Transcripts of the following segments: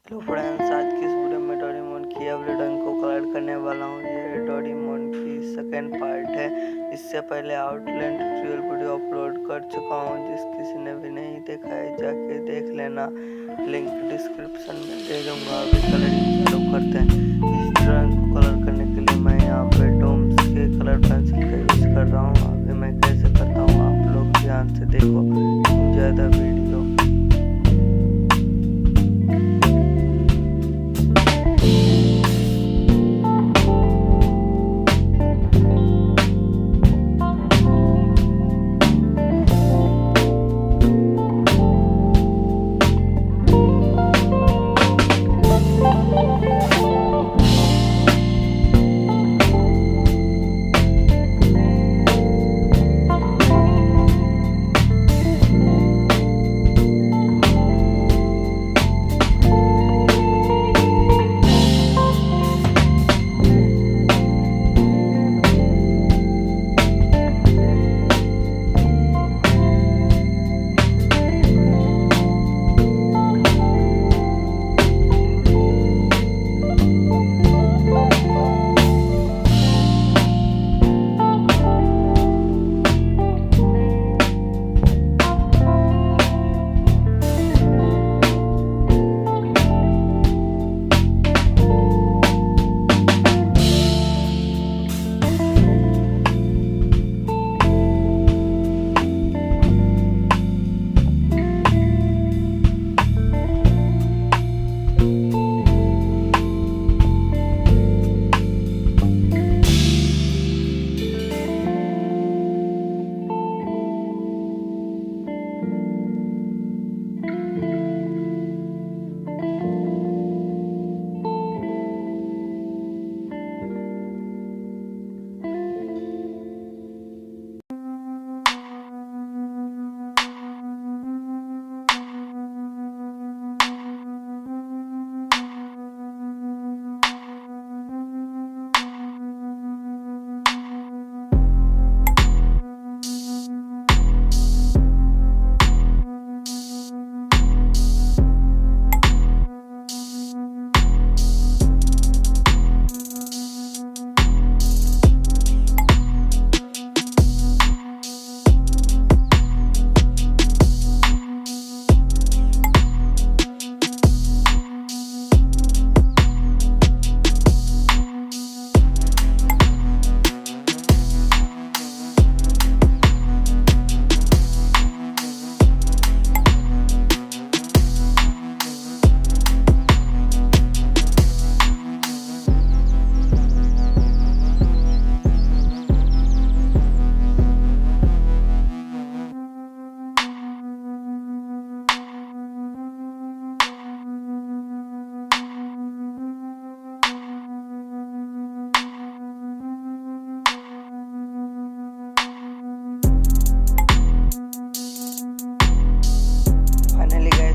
Hello friends, आज की इस वीडियो में डोरेमोन की एवरी ड्राइंग को कलर करने वाला हूँ। ये डोरेमोन की सेकेंड पार्ट है। इससे पहले आउटलाइन ट्यूटोरियल वीडियो अपलोड कर चुका हूँ, जिस किसी ने भी नहीं देखा है जाके देख लेना। लिंक डिस्क्रिप्शन में दे दूँगा। अभी कलरिंग चालू करते हैं। इस ड्राइंग को कलर करने के लिए मैं यहाँ पे डोम्स के कलर पेंसिल का यूज कर रहा हूँ। अभी मैं कैसे करता हूँ आप लोग ध्यान से देखो, ज़्यादा वीडियो।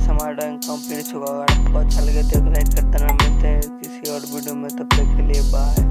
हमारा ड्राइंग कंप्लीट हुआ। अगर आपको अच्छा लगे तो लाइक कर देना। मिलते हैं किसी और वीडियो में, तब तक के लिए बाय।